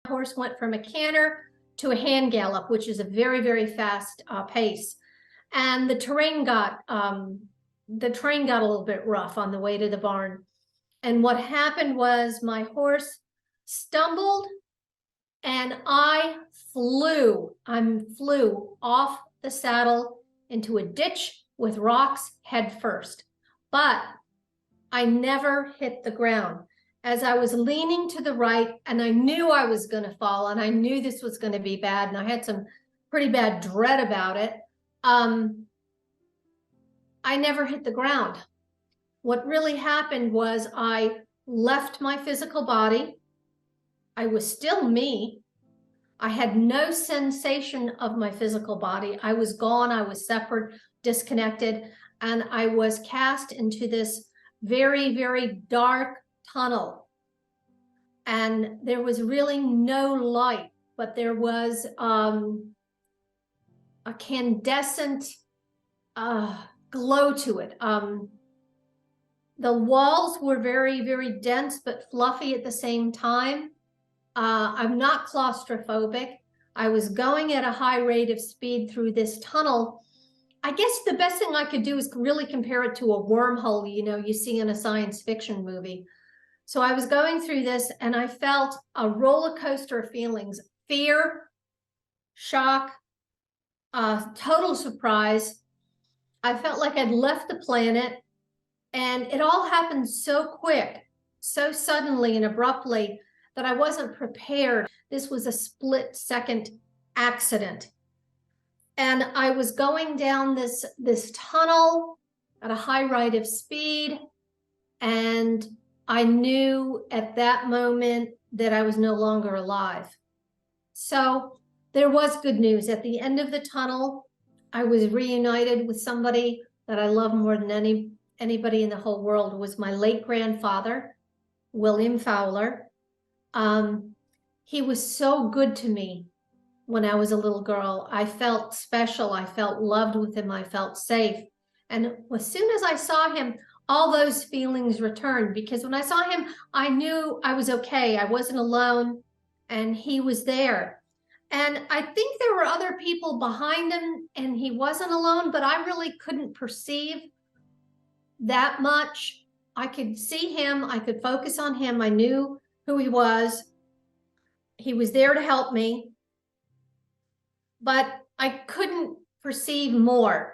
horse went from a canter to a hand gallop, which is a very, very fast pace. And the terrain got a little bit rough on the way to the barn. And what happened was my horse stumbled and I flew off the saddle into a ditch with rocks head first. But I never hit the ground. As I was leaning to the right, and I knew I was going to fall, and I knew this was going to be bad, and I had some pretty bad dread about it, I never hit the ground. What really happened was I left my physical body. I was still me. I had no sensation of my physical body. I was gone. I was separate, disconnected, and I was cast into this very, very dark tunnel. And there was really no light, but there was a candescent glow to it. The walls were very, very dense, but fluffy at the same time. I'm not claustrophobic. I was going at a high rate of speed through this tunnel. I guess the best thing I could do is really compare it to a wormhole, you know, you see in a science fiction movie. So I was going through this and I felt a roller coaster of feelings: fear, shock, total surprise. I felt like I'd left the planet, and it all happened so quick, so suddenly and abruptly that I wasn't prepared. This was a split-second accident. And I was going down this tunnel at a high rate of speed, and I knew at that moment that I was no longer alive. So there was good news. At the end of the tunnel, I was reunited with somebody that I love more than anybody in the whole world. It was my late grandfather, William Fowler. He was so good to me when I was a little girl. I felt special. I felt loved with him. I felt safe. And as soon as I saw him, all those feelings returned, because when I saw him, I knew I was okay. I wasn't alone, and he was there. And I think there were other people behind him, and he wasn't alone, but I really couldn't perceive that much. I could see him. I could focus on him. I knew who he was. He was there to help me, but I couldn't perceive more.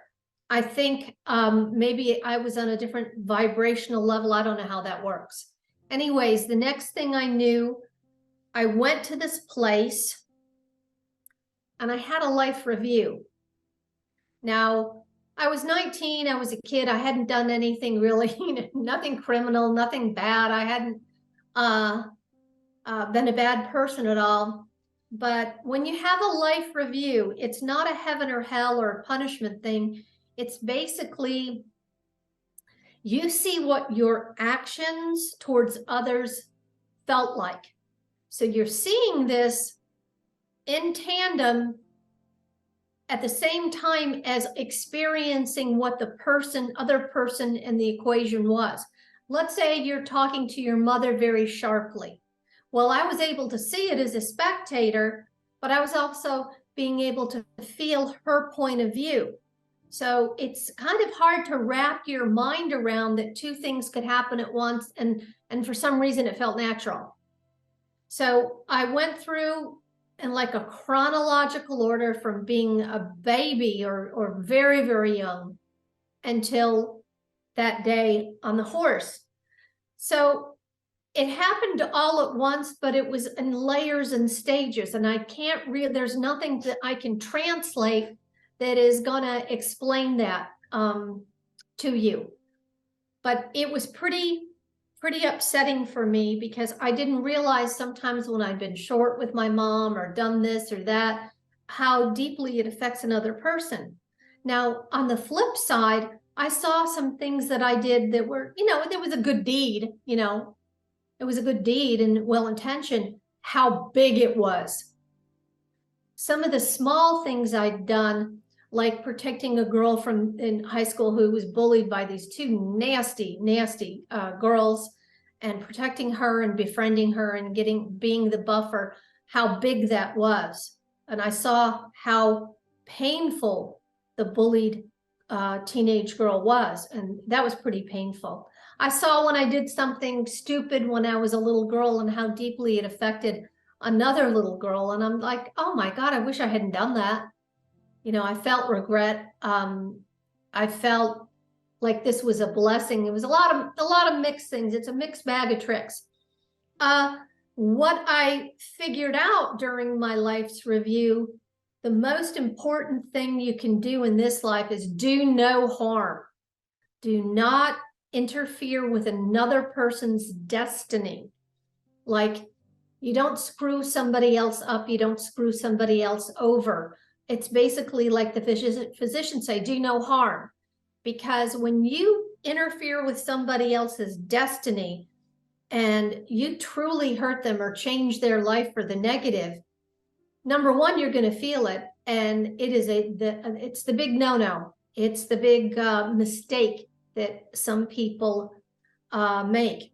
I think maybe I was on a different vibrational level. I don't know how that works. Anyways, the next thing I knew, I went to this place and I had a life review. Now, I was 19. I was a kid. I hadn't done anything really, nothing criminal, nothing bad. I hadn't been a bad person at all. But when you have a life review, it's not a heaven or hell or a punishment thing. It's basically, you see what your actions towards others felt like. So you're seeing this in tandem at the same time as experiencing what the other person in the equation was. Let's say you're talking to your mother very sharply. Well, I was able to see it as a spectator, but I was also being able to feel her point of view. So it's kind of hard to wrap your mind around that two things could happen at once, and for some reason it felt natural. So I went through in like a chronological order from being a baby or very, very young until that day on the horse. So it happened all at once, but it was in layers and stages, and I can't there's nothing that I can translate that is going to explain that to you. But it was pretty upsetting for me, because I didn't realize sometimes when I'd been short with my mom or done this or that, how deeply it affects another person. Now, on the flip side, I saw some things that I did that were, there was a good deed, it was a good deed and well-intentioned, how big it was. Some of the small things I'd done, like protecting a girl in high school who was bullied by these two nasty girls, and protecting her and befriending her and being the buffer, how big that was. And I saw how painful the bullied teenage girl was. And that was pretty painful. I saw when I did something stupid when I was a little girl and how deeply it affected another little girl. And I'm like, oh my God, I wish I hadn't done that. You know, I felt regret. I felt like this was a blessing. It was a lot of mixed things. It's a mixed bag of tricks. What I figured out during my life's review, the most important thing you can do in this life is do no harm. Do not interfere with another person's destiny. Like, you don't screw somebody else up. You don't screw somebody else over. It's basically like the physicians say, do no harm. Because when you interfere with somebody else's destiny and you truly hurt them or change their life for the negative, number one, you're going to feel it. And it is it's the big no-no. It's the big mistake that some people make.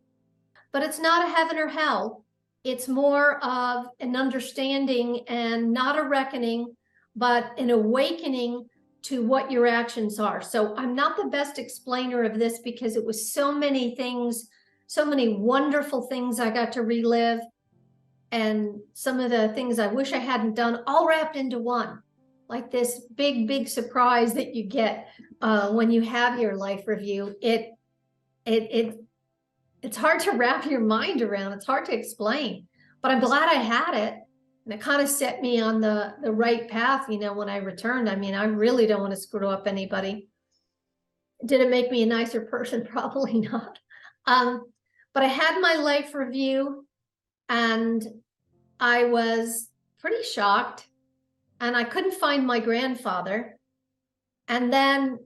But it's not a heaven or hell. It's more of an understanding and not a reckoning, but an awakening to what your actions are. So I'm not the best explainer of this because it was so many things, so many wonderful things I got to relive, and some of the things I wish I hadn't done, all wrapped into one. Like this big, big surprise that you get when you have your life review. It's hard to wrap your mind around. It's hard to explain, but I'm glad I had it. And it kind of set me on the right path, you know, when I returned. I mean, I really don't want to screw up anybody. Did it make me a nicer person? Probably not. But I had my life review and I was pretty shocked, and I couldn't find my grandfather. And then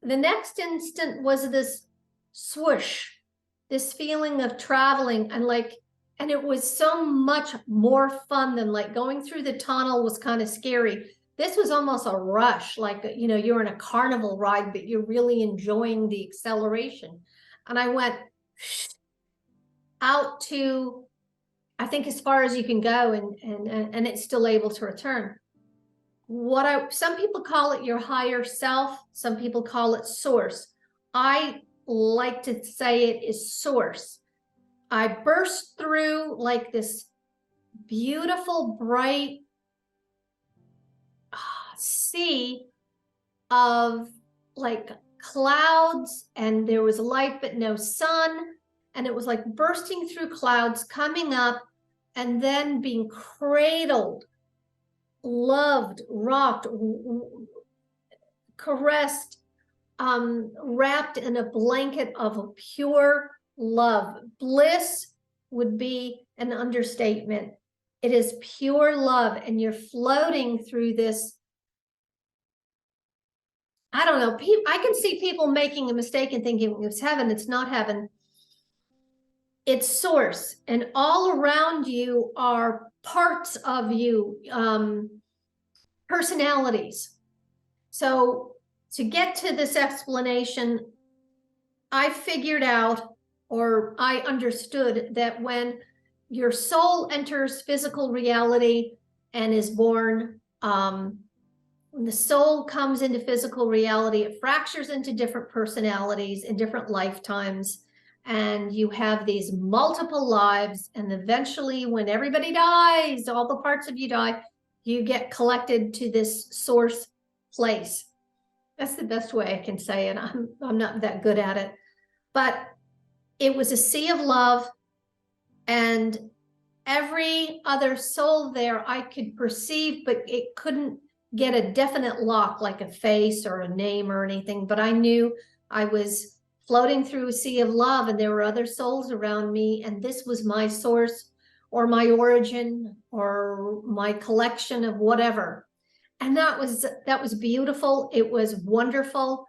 the next instant was this swoosh, this feeling of traveling, and it was so much more fun than like going through the tunnel was kind of scary. This was almost a rush, like, you know, you're in a carnival ride, but you're really enjoying the acceleration. And I went out to, I think, as far as you can go, and it's still able to return. Some people call it your higher self. Some people call it source. I like to say it is source. I burst through like this beautiful, bright sea of like clouds, and there was light but no sun, and it was like bursting through clouds, coming up, and then being cradled, loved, rocked, caressed, wrapped in a blanket of pure love. Bliss would be an understatement. It is pure love, and you're floating through this. I don't know. I can see people making a mistake and thinking it's heaven. It's not heaven. It's source, and all around you are parts of you, personalities. So to get to this explanation, I figured out, or I understood, that when your soul enters physical reality and is born, when the soul comes into physical reality, it fractures into different personalities in different lifetimes, and you have these multiple lives, and eventually when everybody dies, all the parts of you die, you get collected to this source place. That's the best way I can say it. I'm not that good at it, but it was a sea of love, and every other soul there I could perceive, but it couldn't get a definite lock like a face or a name or anything. But I knew I was floating through a sea of love, and there were other souls around me, and this was my source or my origin or my collection of whatever. And that was beautiful. It was wonderful.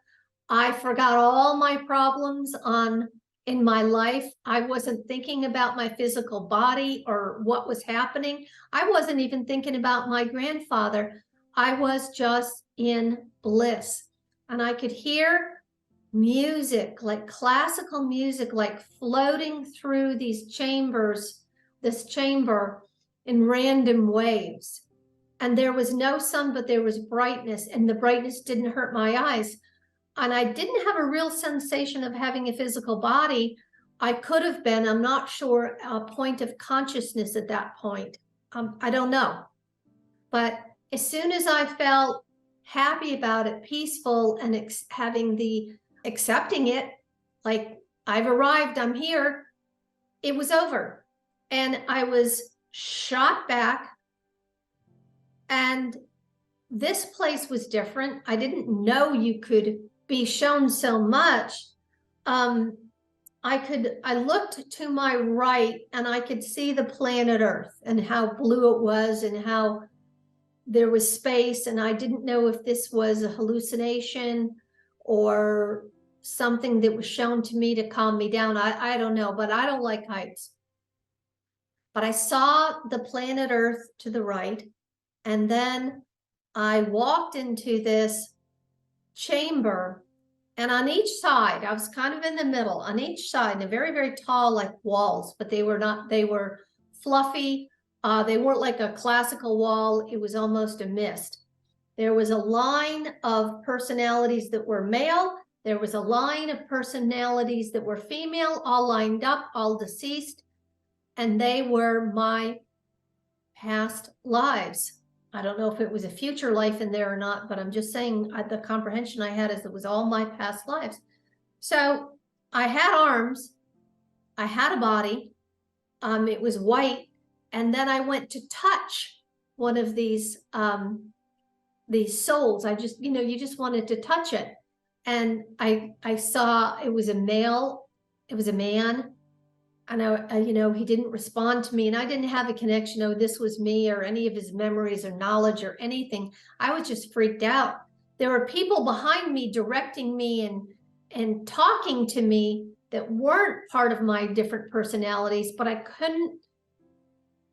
I forgot all my problems in my life. I wasn't thinking about my physical body or what was happening. I wasn't even thinking about my grandfather. I was just in bliss, and I could hear music, like classical music, like floating through these chambers, this chamber. in random waves. And there was no sun, but there was brightness, and the brightness didn't hurt my eyes. And I didn't have a real sensation of having a physical body. I could have been, I'm not sure, a point of consciousness at that point. I don't know. But as soon as I felt happy about it, peaceful, and accepting it, like I've arrived, I'm here, it was over. And I was shot back. And this place was different. I didn't know you could be shown so much. I looked to my right and I could see the planet Earth and how blue it was and how there was space. And I didn't know if this was a hallucination or something that was shown to me to calm me down. I don't know, but I don't like heights. But I saw the planet Earth to the right. And then I walked into this chamber, and on each side, I was kind of in the middle, on each side, and very, very tall, like walls, but they were not, they were fluffy. They weren't like a classical wall. It was almost a mist. There was a line of personalities that were male. There was a line of personalities that were female, all lined up, all deceased. And they were my past lives. I don't know if it was a future life in there or not, but I'm just saying the comprehension I had is it was all my past lives. So I had arms, I had a body, it was white, and then I went to touch one of these souls. I just, you just wanted to touch it. And I saw it was a male, it was a man. And he didn't respond to me, and I didn't have a connection. Oh, this was me, or any of his memories or knowledge or anything. I was just freaked out. There were people behind me directing me and talking to me that weren't part of my different personalities, but I couldn't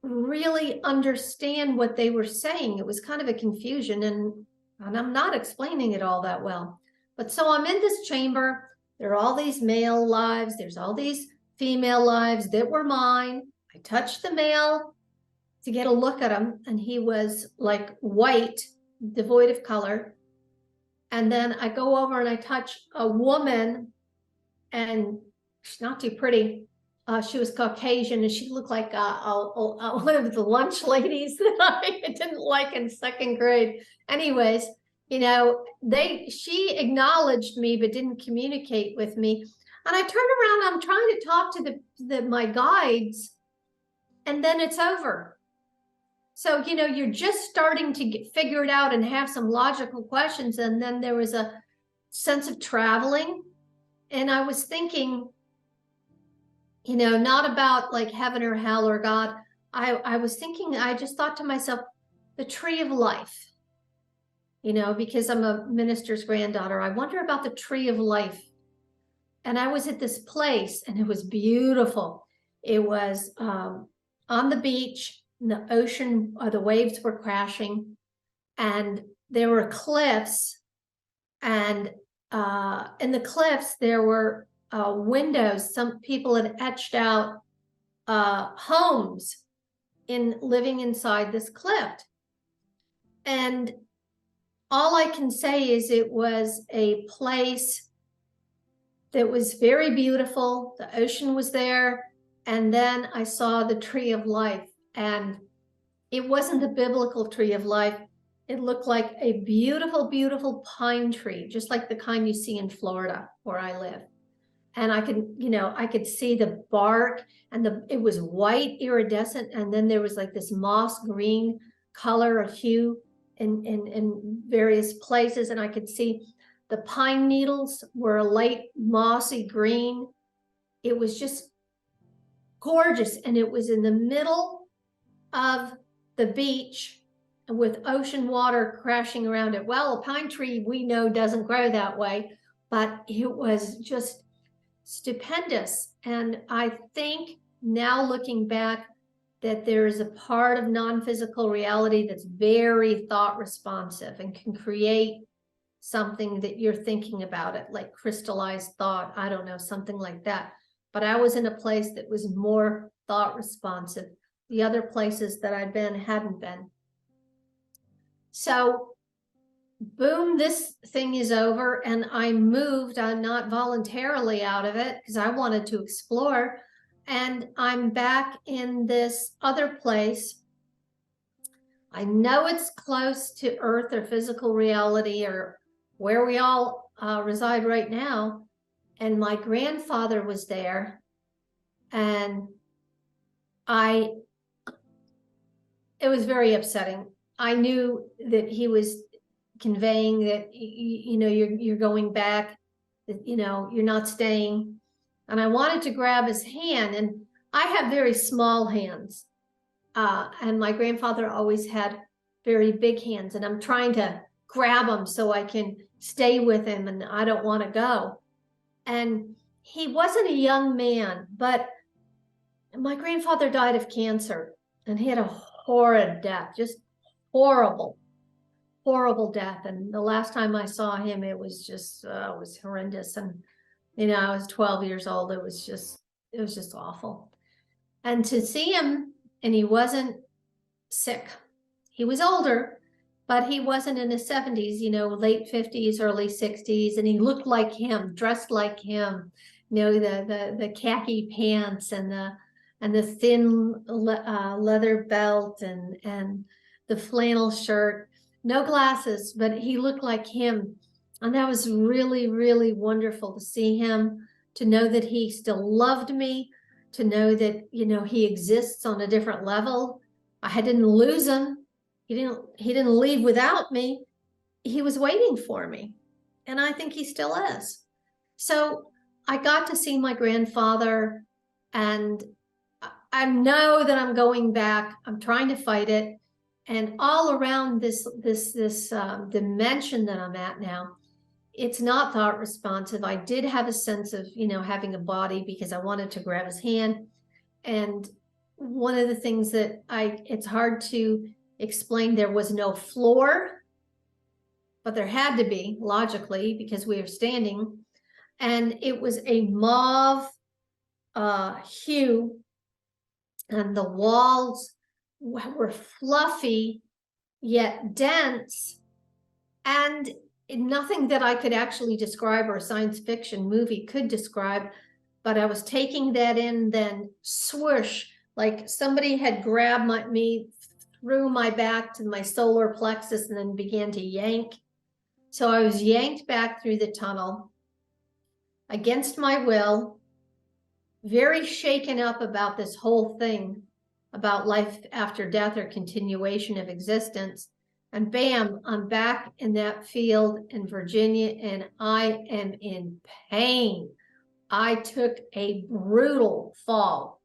really understand what they were saying. It was kind of a confusion, and I'm not explaining it all that well. But so I'm in this chamber. There are all these male lives. There's all these female lives that were mine. I touched the male to get a look at him, and he was like white, devoid of color. And then I go over and I touch a woman, and she's not too pretty. She was Caucasian, and she looked like one of the lunch ladies that I didn't like in second grade. Anyways, she acknowledged me but didn't communicate with me. And I turned around, I'm trying to talk to my guides, and then it's over. So, you're just starting to figure it out and have some logical questions. And then there was a sense of traveling. And I was thinking, not about like heaven or hell or God. I was thinking, I just thought to myself, the tree of life, because I'm a minister's granddaughter. I wonder about the tree of life. And I was at this place, and it was beautiful. It was on the beach, and the ocean, the waves were crashing, and there were cliffs. And in the cliffs, there were windows. Some people had etched out homes living inside this cliff. And all I can say is it was a place that was very beautiful. The ocean was there. And then I saw the tree of life, and it wasn't the biblical tree of life. It looked like a beautiful, beautiful pine tree, just like the kind you see in Florida where I live. And I could see the bark, and it was white, iridescent. And then there was like this moss green color or hue in various places. And I could see the pine needles were a light mossy green. It was just gorgeous. And it was in the middle of the beach with ocean water crashing around it. Well, a pine tree we know doesn't grow that way, but it was just stupendous. And I think now looking back that there is a part of non-physical reality that's very thought responsive and can create something that you're thinking about it, like crystallized thought, I don't know, something like that. But I was in a place that was more thought responsive. the other places that I'd been hadn't been. So boom, this thing is over, and I moved. I'm not voluntarily out of it because I wanted to explore, and I'm back in this other place. I know it's close to Earth or physical reality or where we all reside right now. And my grandfather was there, and it was very upsetting. I knew that he was conveying that, you know, you're going back, that, you know, you're not staying. And I wanted to grab his hand, and I have very small hands. And my grandfather always had very big hands, and I'm trying to grab him so I can stay with him, and I don't want to go. And he wasn't a young man, but my grandfather died of cancer, and he had a horrid death, just horrible, horrible death. And the last time I saw him, it was just, it was horrendous. And, you know, I was 12 years old. It was just awful. And to see him, and he wasn't sick. He was older, but he wasn't in his 70s, you know, late 50s, early 60s. And he looked like him, dressed like him, you know, the khaki pants and the thin leather belt and the flannel shirt, no glasses, but he looked like him. And that was really, really wonderful to see him, to know that he still loved me, to know that, you know, he exists on a different level. I didn't lose him. He didn't leave without me. He was waiting for me. And I think he still is. So I got to see my grandfather, and I know that I'm going back. I'm trying to fight it. And all around this dimension that I'm at now, it's not thought responsive. I did have a sense of, you know, having a body because I wanted to grab his hand. And one of the things that it's hard to explain, there was no floor, but there had to be logically because we were standing. And it was a mauve hue, and the walls were fluffy yet dense, and nothing that I could actually describe or a science fiction movie could describe. But I was taking that in, then swoosh, like somebody had grabbed me, threw my back to my solar plexus, and then began to yank. So I was yanked back through the tunnel against my will, very shaken up about this whole thing, about life after death or continuation of existence. And bam, I'm back in that field in Virginia, and I am in pain. I took a brutal fall.